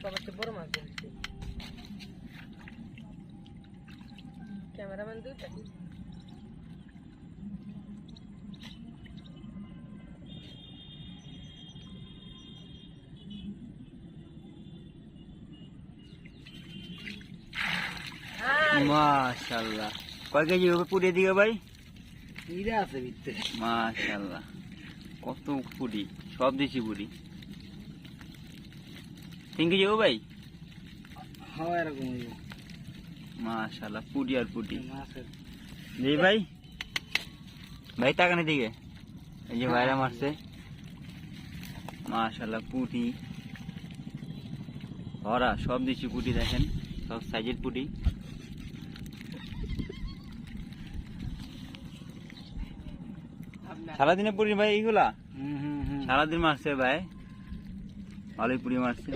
সবচেয়ে বড় মাছ ধরছি। ক্যামেরাম্যান দুইটা মাশাআল্লাহ। কয় কেজি হবে পুরি দিকে ভাই? হিরা আছে ভিতরে। মাশাআল্লাহ, কত পুরি, সব দেশি পুরি। 3 কেজি হবে ভাই? হ্যাঁ এরকম হইব। মাশাআল্লাহ, পুরি আর পুরি। মাছের জি ভাই, ভাই তাকানি দিকে, এই যে ভাইরা মারছে। মাশাআল্লাহ, পুরি ভরা, সব দেশি পুরি, দেখেন সব সাইজের পুরি। সারাদিনে পুরি ভাই এইগুলা? সারাদিন মারছে ভাই, ভালোই পুরি মারছে।